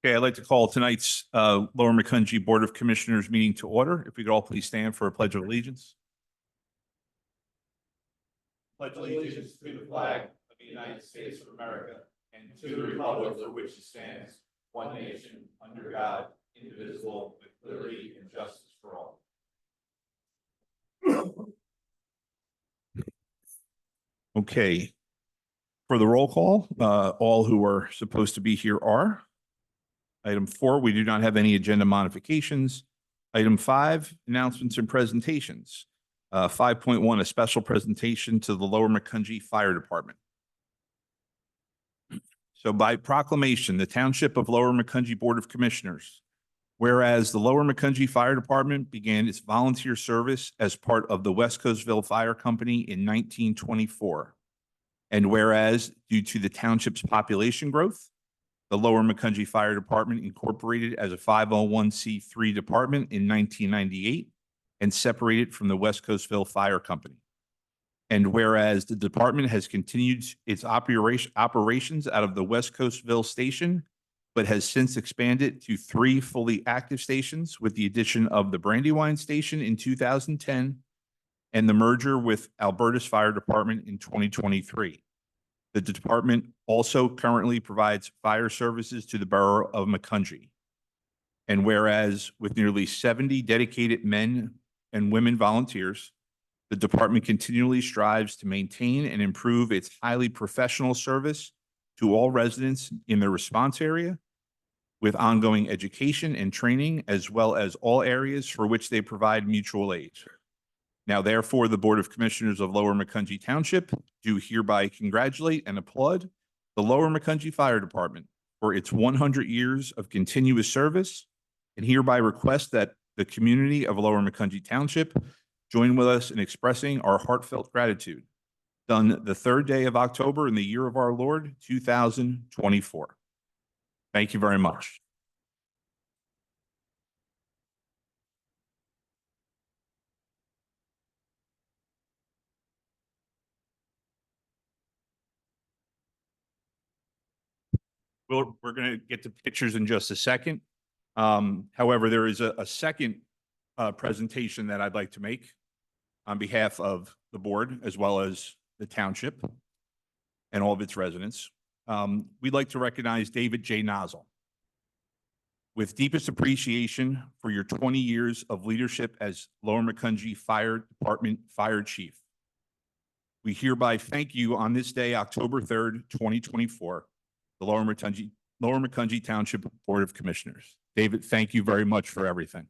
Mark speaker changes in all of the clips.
Speaker 1: Okay, I'd like to call tonight's Lower Macungie Board of Commissioners meeting to order. If we could all please stand for a pledge of allegiance. Pledge allegiance to the flag of the United States of America and to the republic for which it stands, one nation, under God, indivisible, with liberty and justice for all. Okay. For the roll call, all who are supposed to be here are. Item 4, we do not have any agenda modifications. Item 5, announcements and presentations. 5.1, a special presentation to the Lower Macungie Fire Department. So by proclamation, the Township of Lower Macungie Board of Commissioners, whereas the Lower Macungie Fire Department began its volunteer service as part of the West Coastville Fire Company in 1924. And whereas due to the township's population growth, the Lower Macungie Fire Department incorporated as a 501c3 department in 1998 and separated from the West Coastville Fire Company. And whereas the department has continued its operations out of the West Coastville station, but has since expanded to 3 fully active stations with the addition of the Brandywine station in 2010 and the merger with Alberta's Fire Department in 2023. The department also currently provides fire services to the borough of Macungie. And whereas with nearly 70 dedicated men and women volunteers, the department continually strives to maintain and improve its highly professional service to all residents in their response area with ongoing education and training, as well as all areas for which they provide mutual aid. Now, therefore, the Board of Commissioners of Lower Macungie Township do hereby congratulate and applaud the Lower Macungie Fire Department for its 100 years of continuous service and hereby request that the community of Lower Macungie Township join with us in expressing our heartfelt gratitude. Done the 3rd day of October in the year of our Lord, 2024. Thank you very much. We're going to get to pictures in just a second. However, there is a second presentation that I'd like to make on behalf of the board as well as the township and all of its residents. We'd like to recognize David J. Nozzle. With deepest appreciation for your 20 years of leadership as Lower Macungie Fire Department Fire Chief, we hereby thank you on this day, October 3rd, 2024, the Lower Macungie Township Board of Commissioners. David, thank you very much for everything.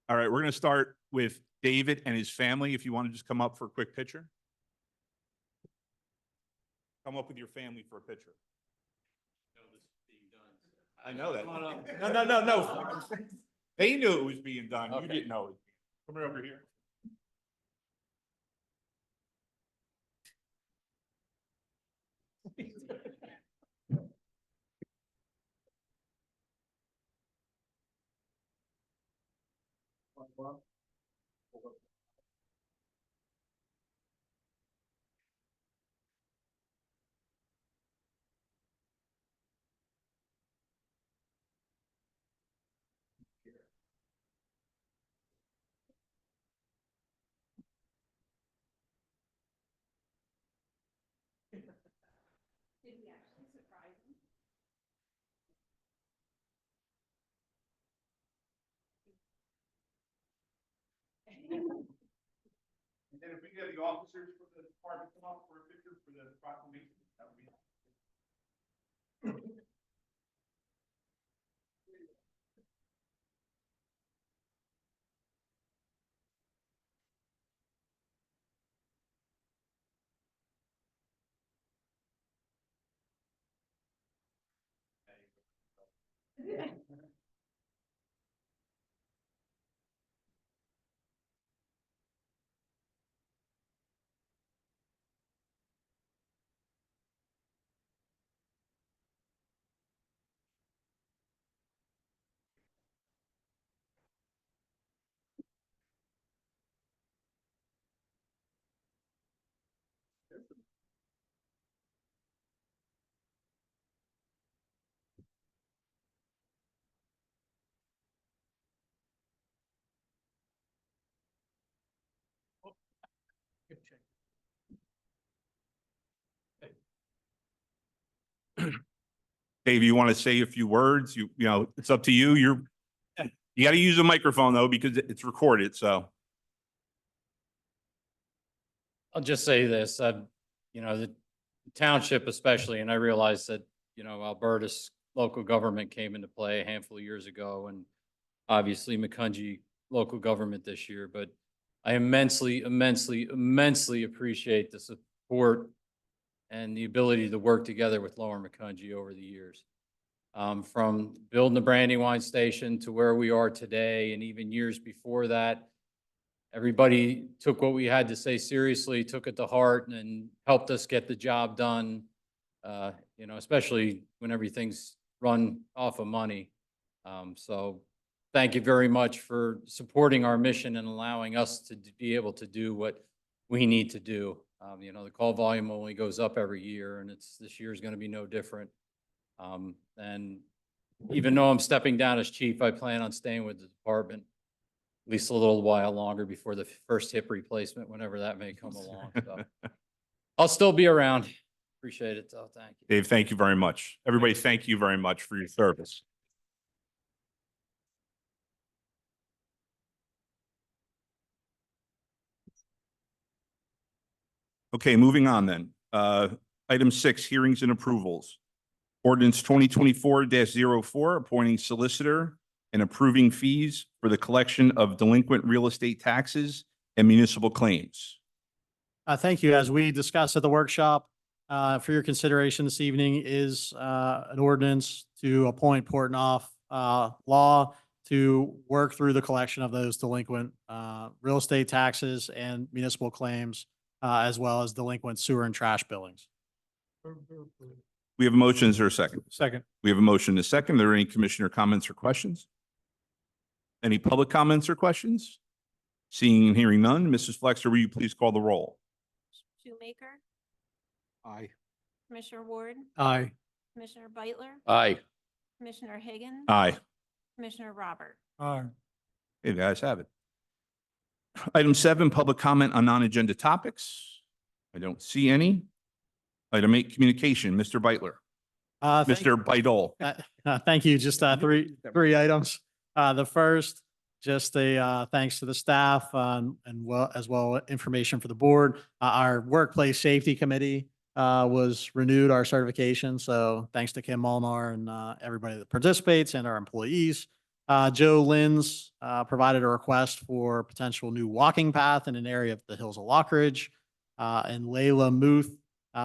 Speaker 1: All right, we're going to start with David and his family. If you want to just come up for a quick picture. Come up with your family for a picture. I know that. No. They knew it was being done. Okay. You didn't know it. Come over here.
Speaker 2: Did we actually surprise him?
Speaker 1: And then if we get the officers for the department come up for a picture for the proclamation, that would be. Dave, you want to say a few words? You know, it's up to you. You got to use a microphone though, because it's recorded. So.
Speaker 3: I'll just say this, you know, the township especially, and I realize that, you know, Alberta's local government came into play a handful of years ago, and obviously Macungie local government this year, but I immensely appreciate the support and the ability to work together with Lower Macungie over the years. From building the Brandywine station to where we are today, and even years before that, everybody took what we had to say seriously, took it to heart, and helped us get the job done. You know, especially when everything's run off of money. So thank you very much for supporting our mission and allowing us to be able to do what we need to do. You know, the call volume only goes up every year, and this year is going to be no different. And even though I'm stepping down as chief, I plan on staying with the department at least a little while longer before the first hip replacement, whenever that may come along. So I'll still be around. Appreciate it. So thank you.
Speaker 1: Dave, thank you very much. Everybody, thank you very much for your service. Okay, moving on then. Item 6, hearings and approvals. Ordinance 2024-04, appointing solicitor and approving fees for the collection of delinquent real estate taxes and municipal claims.
Speaker 4: Thank you. As we discussed at the workshop, for your consideration this evening is an ordinance to appoint Portnoy Law to work through the collection of those delinquent real estate taxes and municipal claims, as well as delinquent sewer and trash billings.
Speaker 1: We have a motion. Is there a second?
Speaker 4: Second.
Speaker 1: We have a motion and a second. Are there any commissioner comments or questions? Any public comments or questions? Seeing and hearing none, Mrs. Flexer, will you please call the roll?
Speaker 2: Shoemaker,
Speaker 4: Aye.
Speaker 2: Commissioner Ward,
Speaker 4: Aye.
Speaker 2: Commissioner Beitler,
Speaker 3: Aye.
Speaker 2: Commissioner Higgins,
Speaker 1: Aye.
Speaker 2: Commissioner Robert.
Speaker 4: Aye.
Speaker 1: Okay, the ayes have it. Item 7, public comment on non-agenda topics. I don't see any. Item 8, communication, Mr. Beitler. Mr. Beidle.
Speaker 4: Thank you. Just three items. The first, just a thanks to the staff and as well information for the board. Our workplace safety committee was renewed our certification. So thanks to Kim Molnar and everybody that participates and our employees. Joe Linz provided a request for potential new walking path in an area of the hills of Lockridge. And Layla Muth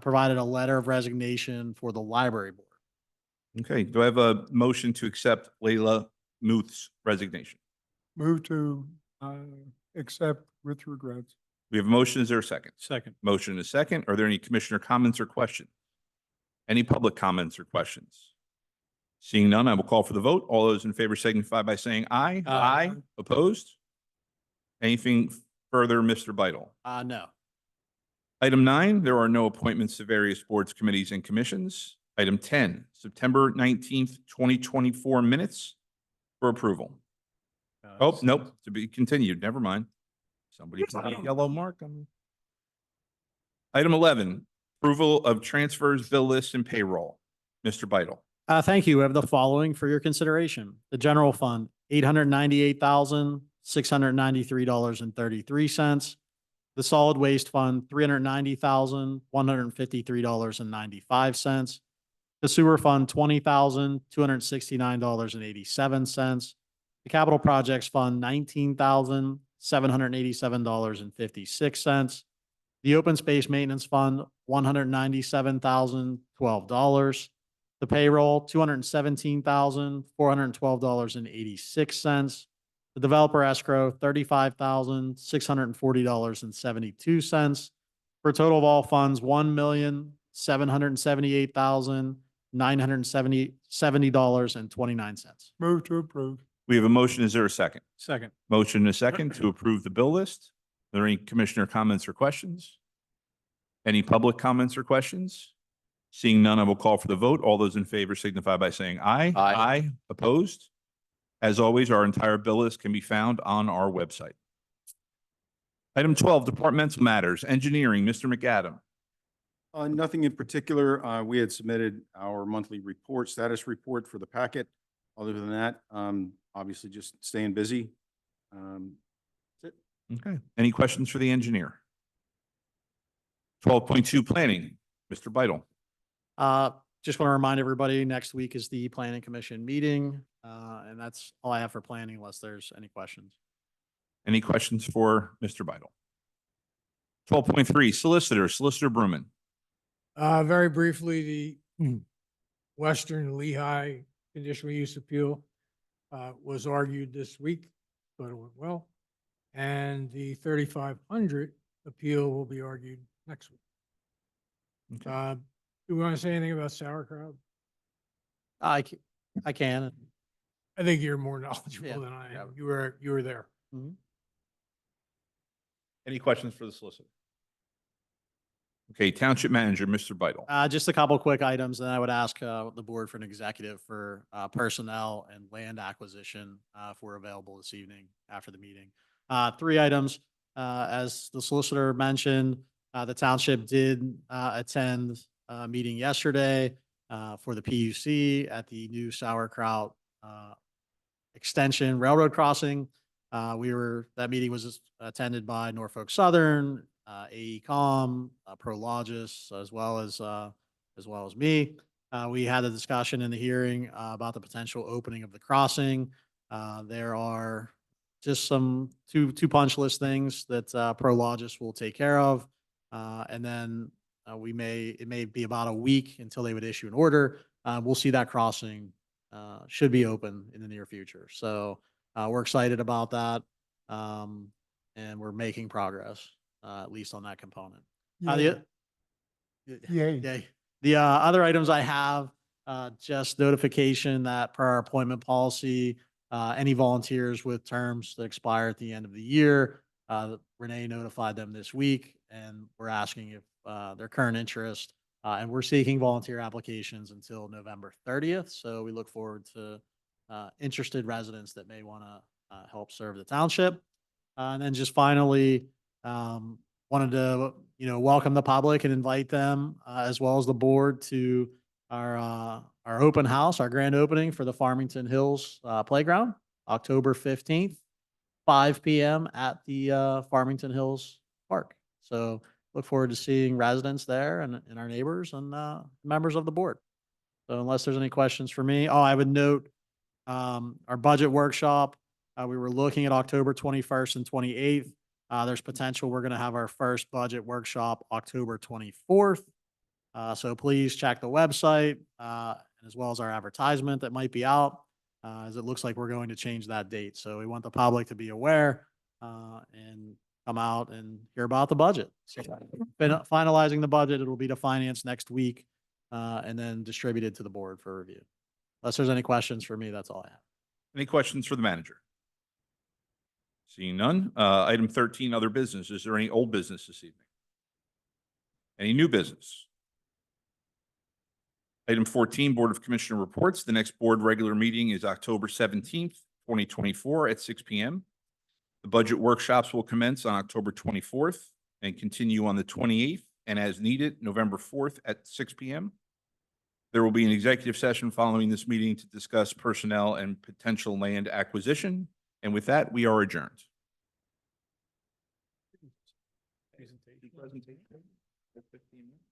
Speaker 4: provided a letter of resignation for the library board.
Speaker 1: Okay, do I have a motion to accept Layla Muth's resignation?
Speaker 5: Move to accept with regrets.
Speaker 1: We have a motion. Is there a second?
Speaker 4: Second.
Speaker 1: Motion and a second. Are there any commissioner comments or questions? Any public comments or questions? Seeing none, I will call for the vote. All those in favor signify by saying aye.
Speaker 4: Aye.
Speaker 1: Opposed? Anything further, Mr. Beidle?
Speaker 4: No.
Speaker 1: Item 9, there are no appointments to various boards, committees, and commissions. Item 10, September 19th, 2024 minutes for approval. Oh, nope, to be continued. Never mind. Somebody put a yellow mark on me. Item 11, approval of transfers, bill lists, and payroll. Mr. Beidle.
Speaker 4: Thank you. We have the following for your consideration. The general fund, $898,693.33. The solid waste fund, $390,153.95. The sewer fund, $20,269.87. The capital projects fund, $19,787.56. The open space maintenance fund, $197,012. The payroll, $217,412.86. The developer escrow, $35,640.72. For a total of all funds, $1,778,970.29.
Speaker 5: Move to approve.
Speaker 1: We have a motion. Is there a second?
Speaker 4: Second.
Speaker 1: Motion and a second to approve the bill list. Are there any commissioner comments or questions? Any public comments or questions? Seeing none, I will call for the vote. All those in favor signify by saying aye.
Speaker 3: Aye.
Speaker 1: Opposed? As always, our entire bill list can be found on our website. Item 12, departmental matters. Engineering, Mr. McAdam.
Speaker 6: Nothing in particular. We had submitted our monthly report, status report for the packet. Other than that, obviously just staying busy. That's it.
Speaker 1: Okay. Any questions for the engineer? 12.2, planning, Mr. Beidle.
Speaker 4: Just want to remind everybody, next week is the planning commission meeting. And that's all I have for planning unless there's any questions.
Speaker 1: Any questions for Mr. Beidle? 12.3, Solicitor Bruman.
Speaker 7: Very briefly, the Western Lehigh conditional use appeal was argued this week, but it went well. And the 3,500 appeal will be argued next week.
Speaker 1: Okay.
Speaker 7: Do we want to say anything about sauerkraut?
Speaker 4: I can.
Speaker 7: I think you're more knowledgeable
Speaker 4: Yeah,
Speaker 7: than I
Speaker 4: yeah.
Speaker 7: am. You were there.
Speaker 1: Any questions for the solicitor? Okay, Township Manager, Mr. Beidle.
Speaker 4: Just a couple of quick items, and I would ask the board for an executive for personnel and land acquisition if we're available this evening after the meeting. 3 items. As the solicitor mentioned, the township did attend a meeting yesterday for the PUC at the new Sauerkraut Extension Railroad Crossing. That meeting was attended by Norfolk Southern, AECom, Prologis, as well as me. We had a discussion in the hearing about the potential opening of the crossing. There are just some two punch list things that Prologis will take care of. And then it may be about a week until they would issue an order. We'll see that crossing should be open in the near future. So we're excited about that. And we're making progress, at least on that component.
Speaker 5: Yay. Yay.
Speaker 4: Yay. The other items I have, just notification that per our appointment policy, any volunteers with terms that expire at the end of the year, Renee notified them this week, and we're asking if their current interest, and we're seeking volunteer applications until November 30th. So we look forward to interested residents that may want to help serve the township. And then just finally, wanted to, welcome the public and invite them, as well as the board to our open house, our grand opening for the Farmington Hills Playground, October 15th, 5 p.m. at the Farmington Hills Park. So look forward to seeing residents there and our neighbors and members of the board. So unless there's any questions for me, I would note our budget workshop. We were looking at October 21st and 28th. There's potential we're going to have our first budget workshop October 24th. So please check the website as well as our advertisement that might be out, as it looks like we're going to change that date. So we want the public to be aware and come out and hear about the budget. So finalizing the budget, it'll be to finance next week and then distributed to the board for review. Unless there's any questions for me, that's all I have.
Speaker 1: Any questions for the manager? Seeing none. Item 13, other business. Is there any old business this evening? Any new business? Item 14, Board of Commissioner reports. The next board regular meeting is October 17th, 2024 at 6 p.m. The budget workshops will commence on October 24th and continue on the 28th, and as needed, November 4th at 6 p.m. There will be an executive session following this meeting to discuss personnel and potential land acquisition. And with that, we are adjourned. Presentation. 15 minutes.